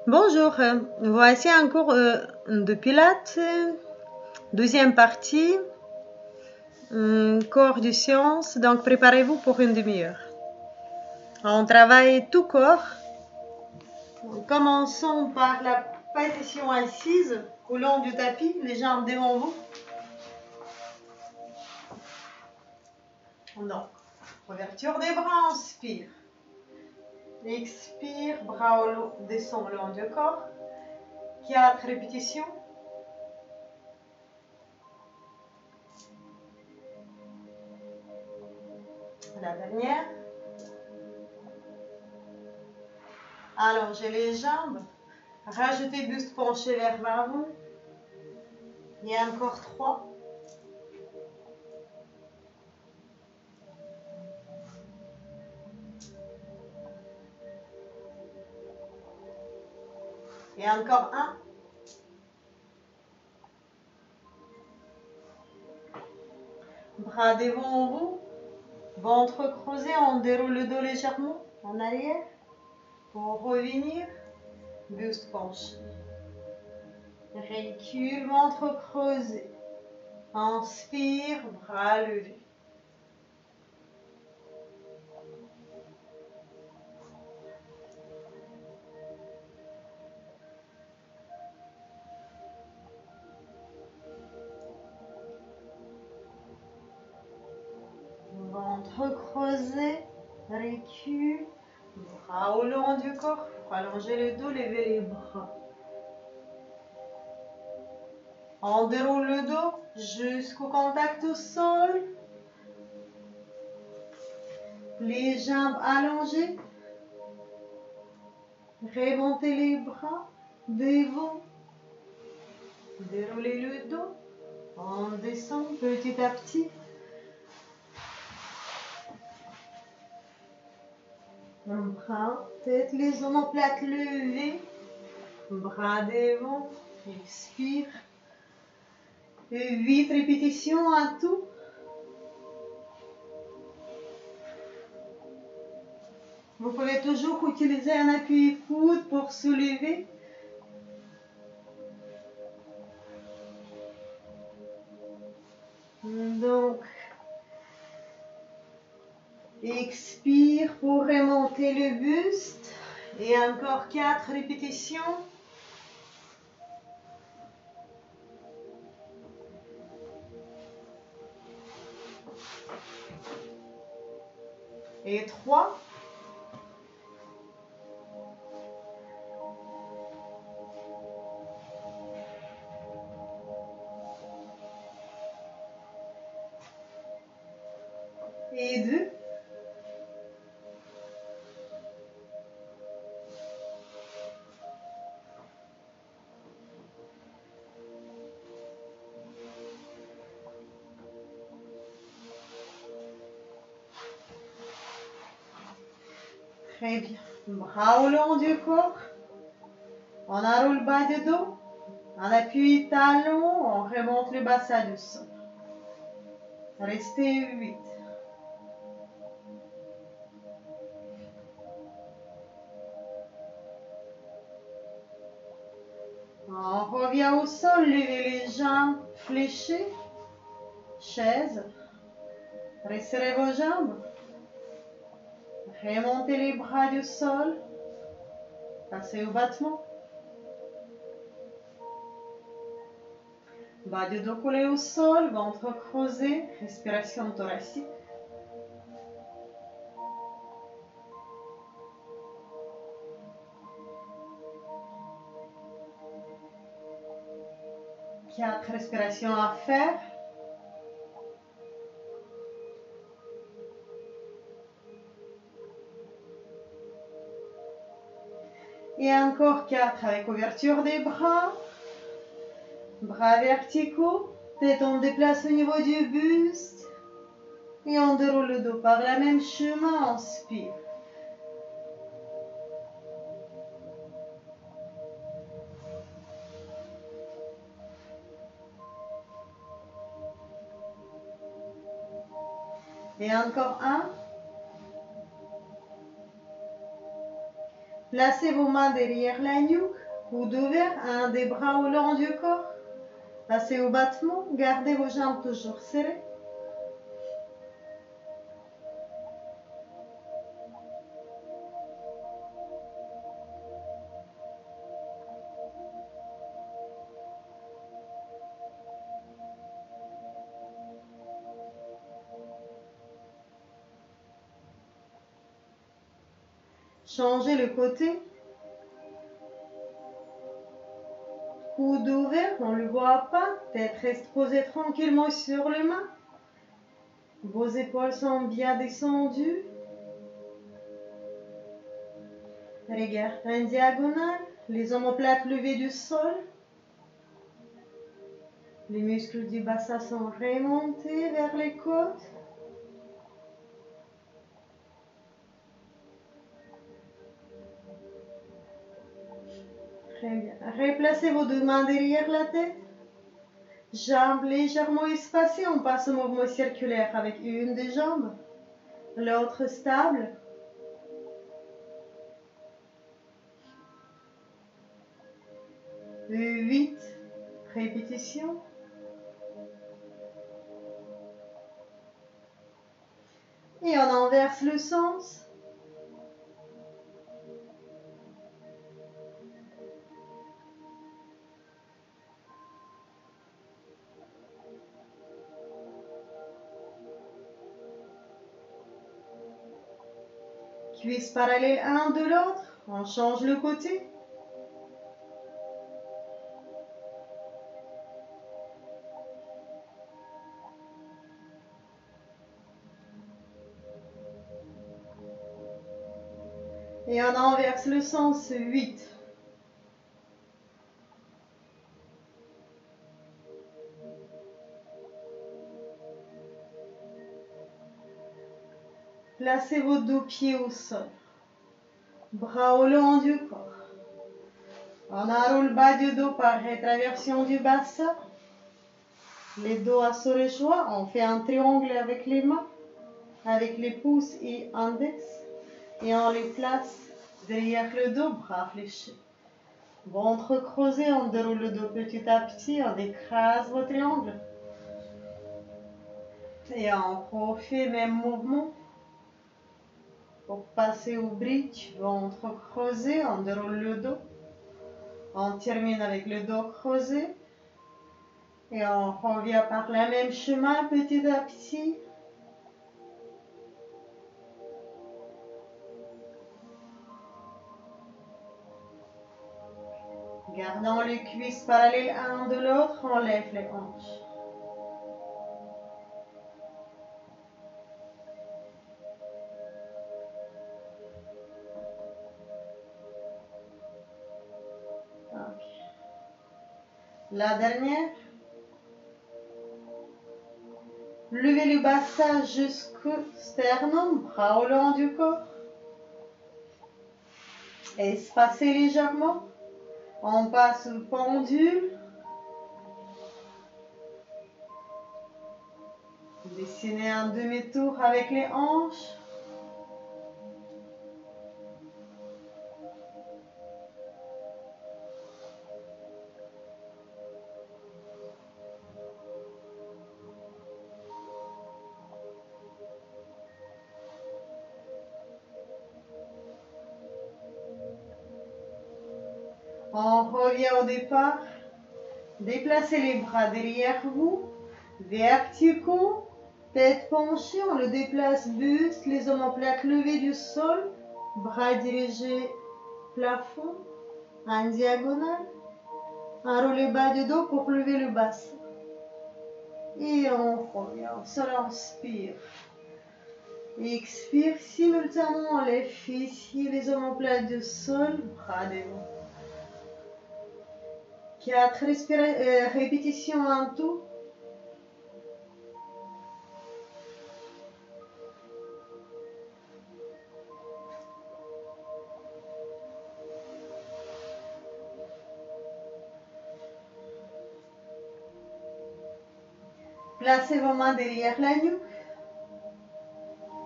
Bonjour, voici un cours de Pilates, deuxième partie, corps de science, donc préparez-vous pour une demi-heure. On travaille tout corps. Commençons par la position assise au long du tapis, les jambes devant vous. Donc, ouverture des bras, inspire. Expire, bras descendent le long du corps. 4 répétitions. La dernière. Allongez les jambes. Rajoutez buste penché vers l'avant. Et encore 3. Et encore 1. Bras devant vous. Ventre creusé, on déroule le dos légèrement en arrière. Pour revenir, buste penché. Recule, ventre creusé. Inspire, bras levés. Ventre creusé, recule, bras au long du corps. Pour allonger le dos, levez les bras. On déroule le dos jusqu'au contact au sol. Les jambes allongées. Remontez les bras devant. Déroulez le dos. On descend petit à petit. Bras, tête, les omoplates levées. Bras devant. Expire. 8 répétitions à tout. Vous pouvez toujours utiliser un appui coude pour soulever. Donc, expire pour remonter le buste. Et encore 4 répétitions. Et 3. Et 2. Très bien. Bras au long du corps. On enroule le bas du dos. On appuie talon. On remonte le bassin du sol. Restez 8. On revient au sol. Levez les jambes fléchées. Chaise. Resserrez vos jambes. Remontez les bras du sol. Passez au battement. Bas du dos collé au sol, ventre creusé, respiration thoracique. Quatre respirations à faire. Et encore 4 avec ouverture des bras. Bras verticaux. Tête on déplace au niveau du buste. Et on déroule le dos par la même chemin. Inspire. Et encore 1. Placez vos mains derrière la nuque, coude ouvert, un des bras au long du corps. Passez au battement, gardez vos jambes toujours serrées. Changez le côté. Coude ouvert, on ne le voit pas. Tête reste posée tranquillement sur les mains. Vos épaules sont bien descendues. Regard en diagonale. Les omoplates levées du sol. Les muscles du bassin sont remontés vers les côtes. Très bien. Replacez vos deux mains derrière la tête. Jambes légèrement espacées. On passe au mouvement circulaire avec une des jambes. L'autre stable. 8 répétitions. Et on inverse le sens. Cuisses parallèles un de l'autre. On change le côté. Et on inverse le sens. 8. Placez vos deux pieds au sol. Bras au long du corps. On enroule bas du dos par rétraversion du bassin. Les doigts se rejoignent. On fait un triangle avec les mains, avec les pouces et index. Et on les place derrière le dos, bras fléchis. Ventre creusé, on déroule le dos petit à petit, on écrase vos triangles. Et on refait même mouvement. Pour passer au bridge, ventre creusé, on déroule le dos. On termine avec le dos creusé. Et on revient par le même chemin petit à petit. Gardons les cuisses parallèles un de l'autre, on lève les hanches. Okay. La dernière. Levez le bassin jusqu'au sternum, bras au long du corps. Espacez légèrement. On passe au pendule. Dessinez un demi-tour avec les hanches. On revient au départ. Déplacez les bras derrière vous. Verticaux. Tête penchée, on le déplace buste, les omoplates levées du sol. Bras dirigés plafond. En diagonale. Enroulez bas du dos pour lever le bassin. Et on revient. On se inspire. Expire simultanément les fessiers, les omoplates du sol, bras devant. 4 répétitions en tout. Placez vos mains derrière la nuque.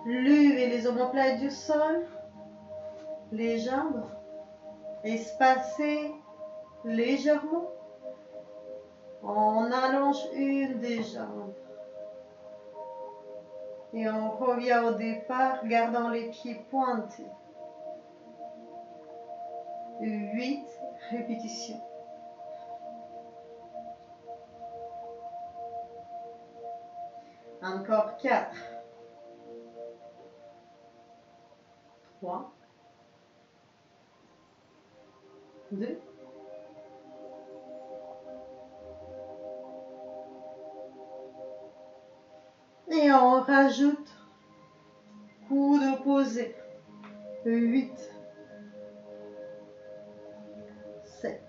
Levez les omoplates du sol, les jambes. Espacez légèrement. On allonge une des jambes. Et on revient au départ, gardant les pieds pointés. 8 répétitions. Encore 4. 3. 2. Et on rajoute coude opposé. 8. 7.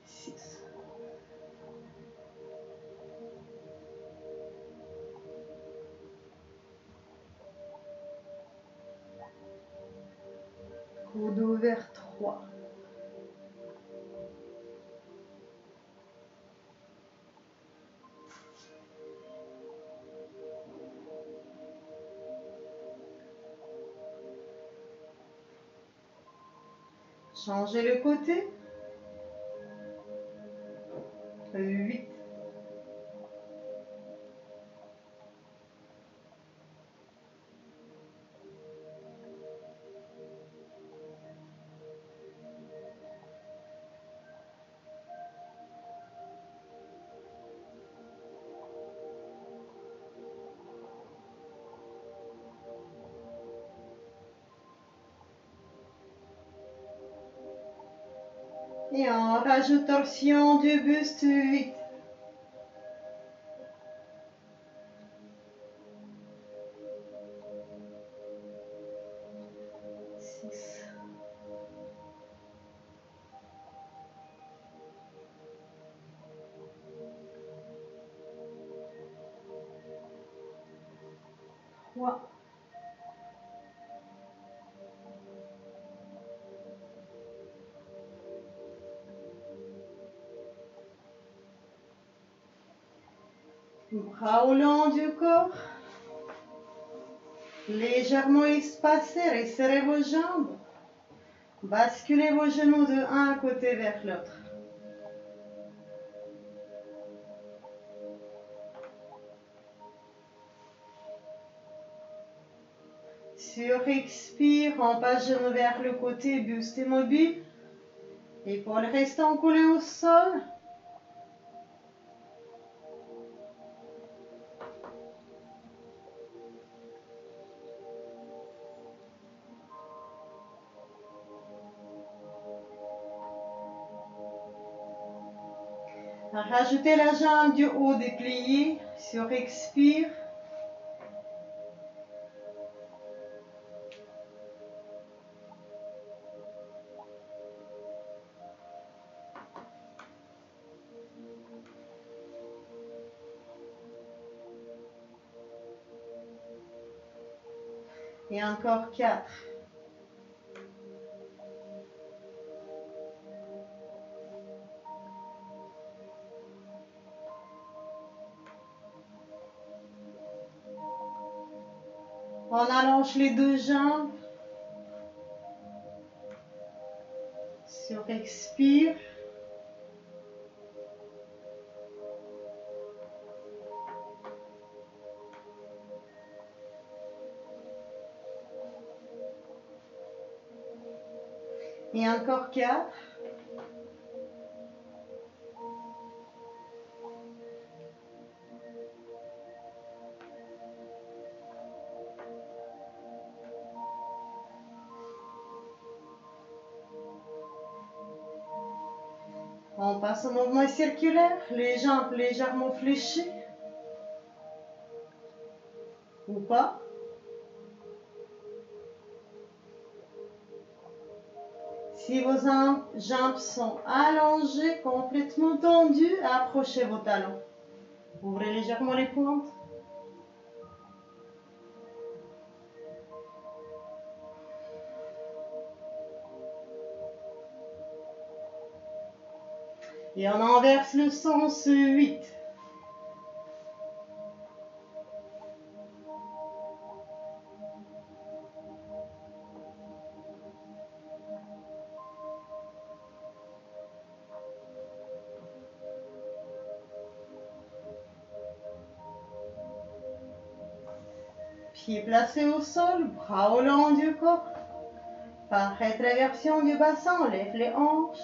6. 3. Changez le côté. 8. Et on rajoute torsion du buste. 8. 6. 3. Bras au long du corps. Légèrement espacez, resserrez vos jambes. Basculez vos genoux de un côté vers l'autre. Sur expire, on passe genou vers le côté, buste immobile. Épaules restant collées au sol. Rajoutez la jambe du haut dépliée. Sur expire. Et encore 4. On allonge les deux jambes. Sur expire. Et encore 4. On passe au mouvement circulaire, les jambes légèrement fléchies. Ou pas. Si vos jambes sont allongées, complètement tendues, approchez vos talons. Ouvrez légèrement les pointes. Et on inverse le sens. 8. pieds placés au sol, bras au long du corps. Par rétroversion du bassin, on lève les hanches.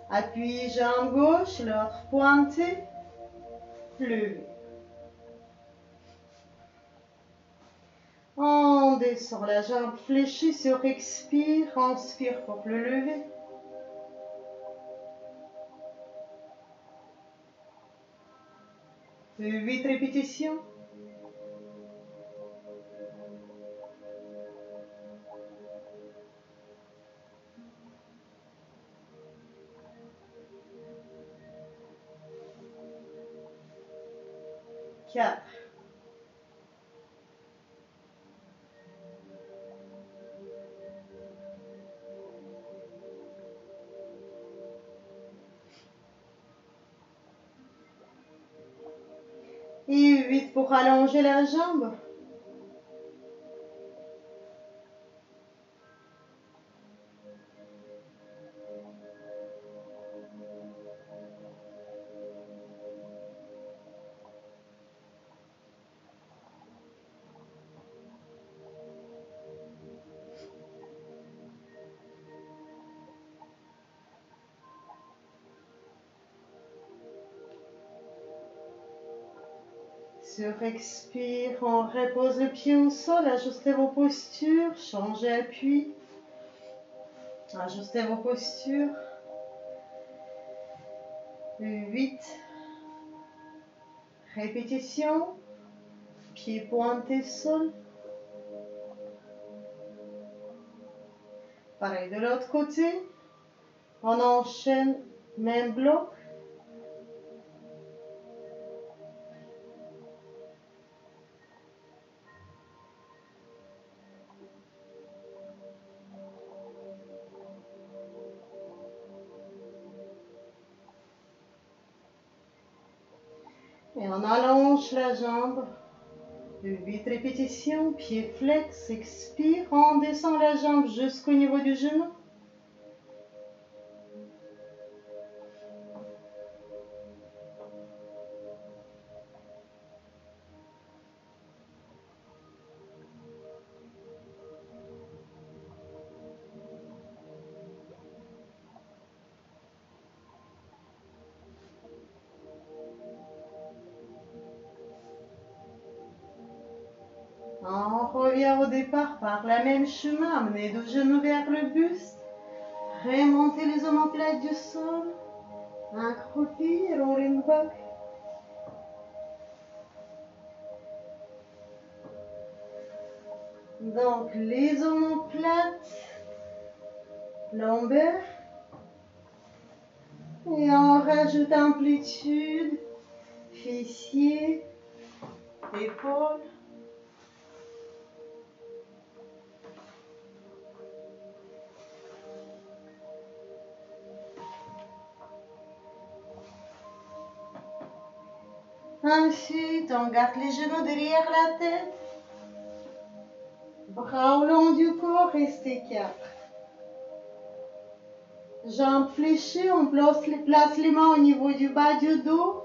Appuyez jambe gauche, l'autre pointée, levez. On descend la jambe fléchie sur expire, inspire pour le lever. De 8 répétitions. Quatre. Et 8 pour allonger la jambe. Sur expire, on repose le pied au sol, ajustez vos postures, changez appui, ajustez vos postures. 8 répétitions, pied pointé sol. Pareil de l'autre côté, on enchaîne même bloc. Et on allonge la jambe. 8 répétitions, pied flex, expire, on descend la jambe jusqu'au niveau du genou. On revient au départ par la même chemin, amenez deux genoux vers le buste, remontez les omoplates du sol, accroupir, rolling back. Donc les omoplates, lombaires, et on rajoute amplitude, fessiers, épaules. Ensuite, on garde les genoux derrière la tête. Bras au long du corps, restez 4. Jambes fléchées, on place les mains au niveau du bas du dos.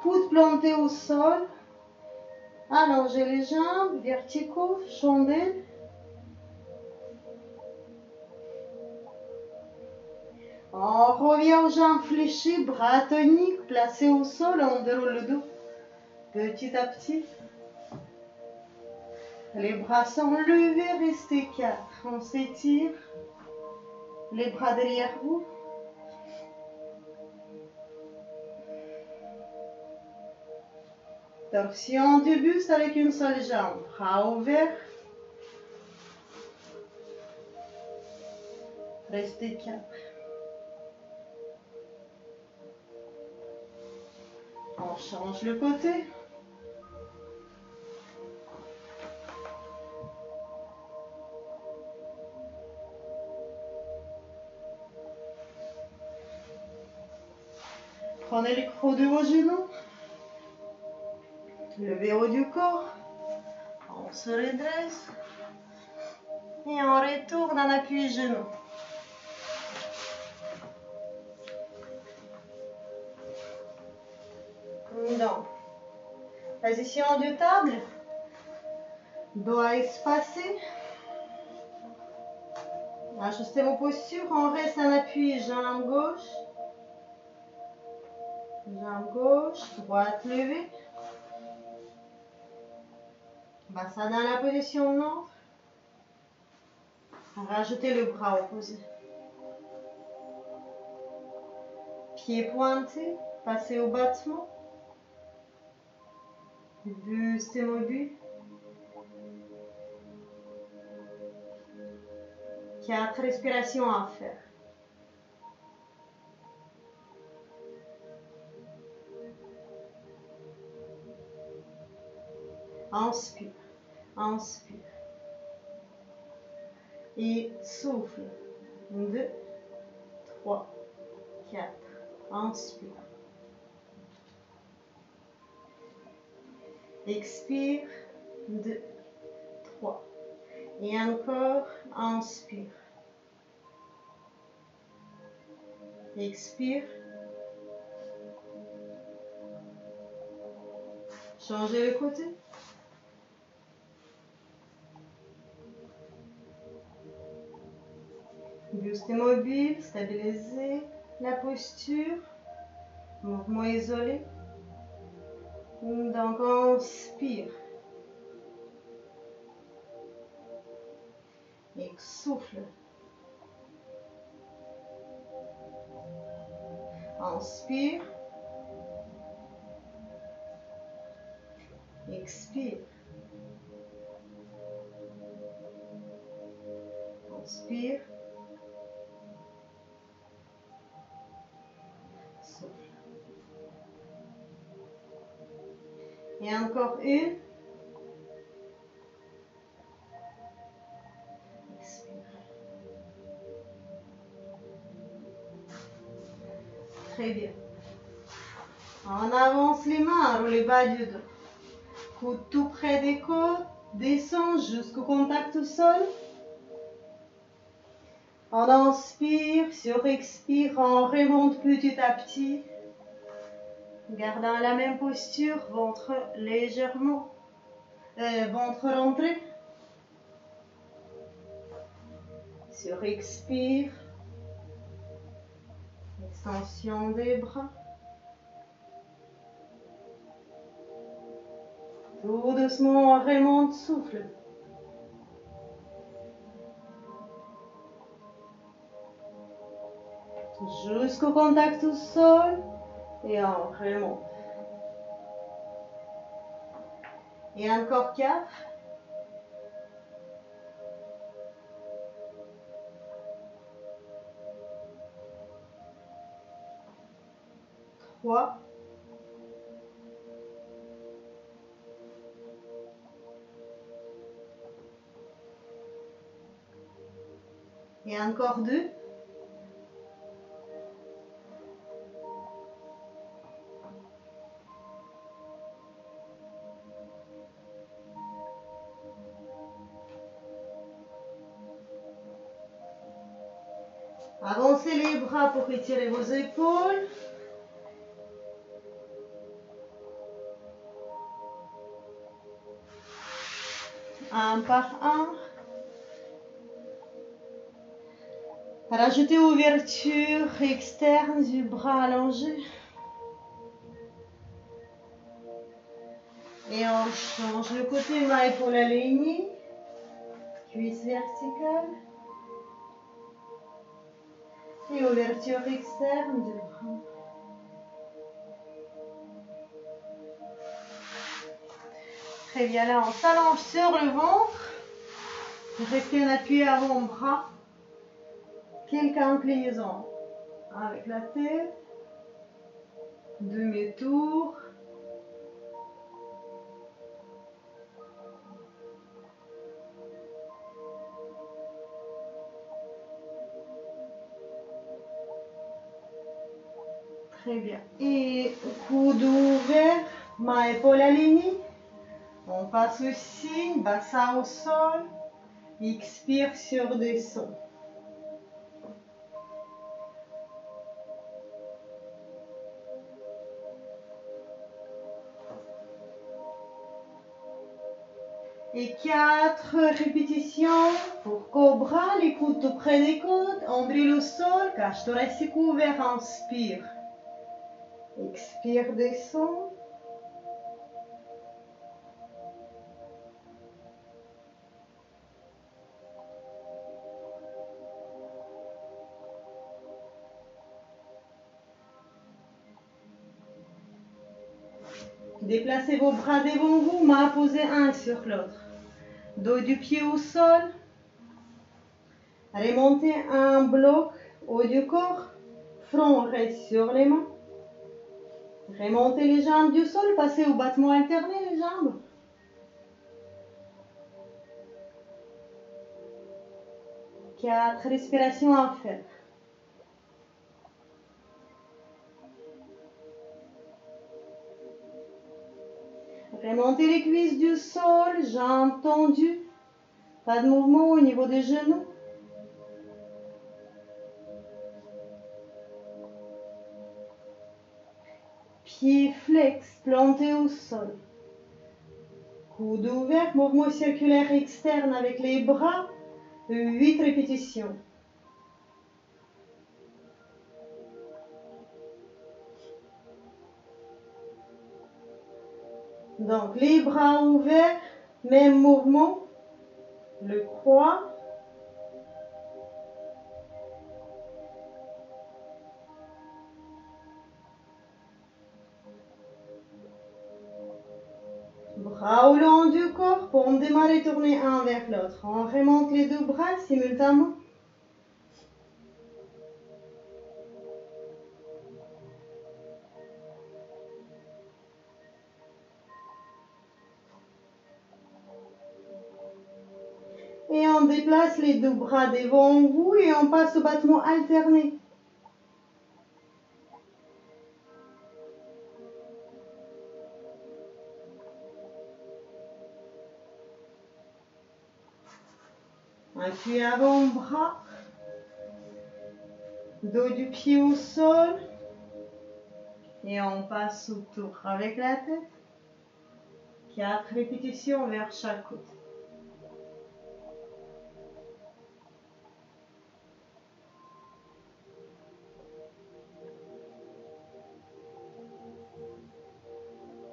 Coude planté au sol. Allongez les jambes, verticaux, chandelle. On revient aux jambes fléchées, bras toniques, placés au sol, on déroule le dos. Petit à petit. Les bras sont levés, restez 4. On s'étire. Les bras derrière vous. Torsion du buste avec une seule jambe. Bras ouverts. Restez 4. On change le côté. Prenez les crocs de vos genoux. Levez haut du corps. On se redresse. Et on retourne en appui genou. Donc, Position du table. Doigts espacés. Ajustez vos postures. On reste en appui. Jambe gauche. Jambe gauche. Droite levée. Bassin dans la position nord. Rajoutez le bras opposé. Pieds pointés. Passez au battement. Buste mobile. 4 respirations à faire. Inspire, inspire. Et souffle. 2, 3, 4. Inspire. Expire. 2, 3. Et encore, inspire. Expire. Changez le côté. Buste mobile, stabilisez la posture. Mouvement isolé. Donc, inspire. Et souffle. Inspire. Expire. Inspire. Souffle. Et encore une. Expire. Très bien. On avance les mains, roule les bas du dos. Coude tout près des côtes. Descend jusqu'au contact au sol. On inspire, sur expire, on remonte petit à petit. Gardant la même posture, ventre légèrement, ventre rentré. Sur expire, extension des bras. Tout doucement, on remonte, souffle. Jusqu'au contact au sol et on remonte. Et encore 4. 3. Et encore 2. Avancez les bras pour étirer vos épaules. Un par un. Rajoutez ouverture externe du bras allongé. Et on change le côté, main épaule alignée. Cuisse verticale. Et ouverture externe du bras. Très bien, là on s'allonge sur le ventre. Restez en appui avant-bras. Quelques inclinaisons avec la tête. Demi-tour. Très bien. Et coude ouvert, main épaule alignée. On passe au signe, bassin au sol. Expire sur descend. Et 4 répétitions pour cobra, les coudes tout près des côtes, ombril au sol, cage thoracique ouvert, inspire. Expire, descend. Déplacez vos bras devant vous, main posée un sur l'autre. Dos du pied au sol. Remontez un bloc haut du corps. Front reste sur les mains. Remontez les jambes du sol, passez au battement alterné les jambes. Quatre respirations à faire. Remontez les cuisses du sol, jambes tendues. Pas de mouvement au niveau des genoux. Pieds flex, plantés au sol. Coude ouvert, mouvement circulaire externe avec les bras. 8 répétitions. Donc, les bras ouverts, même mouvement. Le croix. Bras au long du corps pour démarrer, tourner un vers l'autre. On remonte les deux bras simultanément. Et on déplace les deux bras devant vous et on passe au battement alterné. Appui avant-bras. Dos du pied au sol. Et on passe autour avec la tête. 4 répétitions vers chaque côté.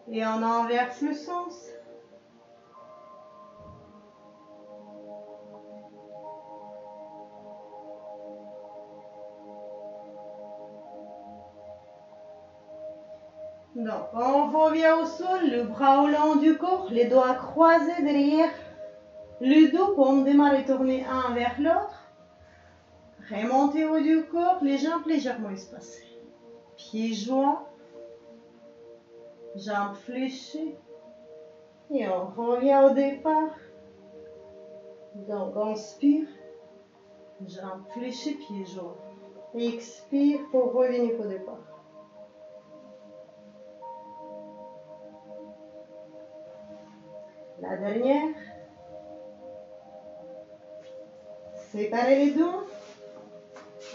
Et on inverse le sens. Donc, on revient au sol, le bras au long du corps, les doigts croisés derrière le dos pour démarrer, tourner un vers l'autre. Remonter au haut du corps, les jambes légèrement espacées. Pieds joints, jambes fléchées. Et on revient au départ. Donc, inspire, jambes fléchées, pieds joints. Expire pour revenir au départ. La dernière. Séparez les doigts.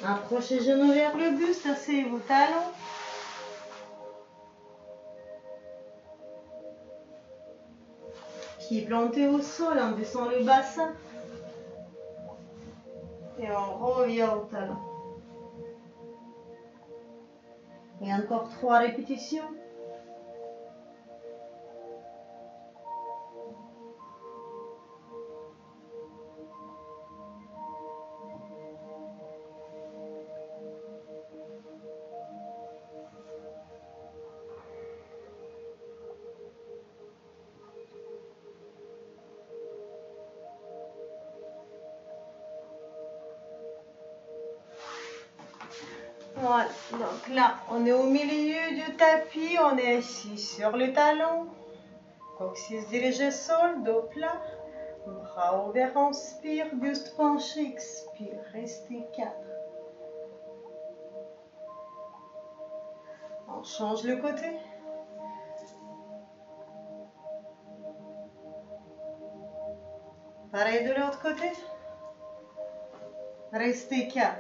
Approchez les genoux vers le buste, asseyez vos talons. Pieds plantés au sol, on descend le bassin. Et on revient au talon. Et encore 3 répétitions. Voilà, donc là, on est au milieu du tapis, on est assis sur le talon. Coccyx dirigé sol, dos plat, bras ouverts, inspire, buste penché, expire, restez 4. On change le côté. Pareil de l'autre côté. Restez 4.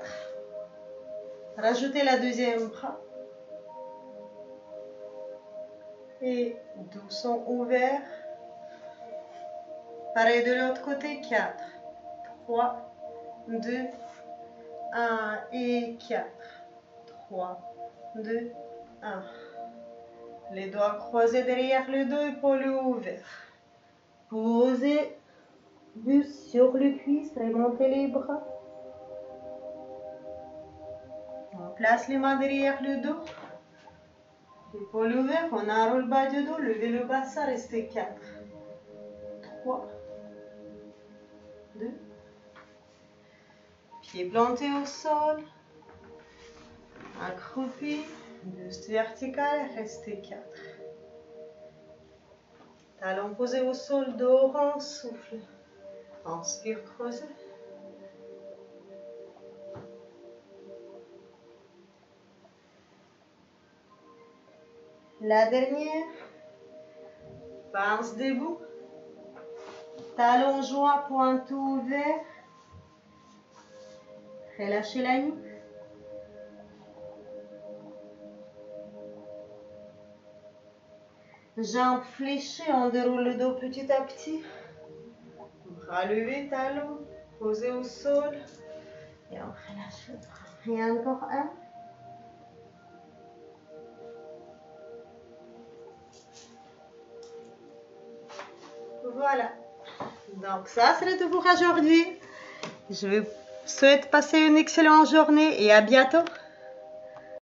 Rajoutez la deuxième bras. Et dos sont ouverts. Pareil de l'autre côté, 4, 3, 2, 1 et 4, 3, 2, 1. Les doigts croisés derrière le dos, épaules ouvertes. Posez buste sur le cuisse, remontez les bras. On place les mains derrière le dos. Épaules ouvertes, on enroule le bas du dos, levez le bassin, restez 4, 3, 2. Pieds plantés au sol. Accroupi, buste vertical, restez 4. Talons posés au sol, dos rond, souffle. Inspire, creusez. La dernière. Pince debout. Talons joints, pointe ouvert. Relâchez la nuque. Jambes fléchées, on déroule le dos petit à petit. Bras levés, talons posés au sol. Et on relâche le bras. Et encore un. Voilà. Donc ça serait tout pour aujourd'hui. Je vous souhaite passer une excellente journée et à bientôt.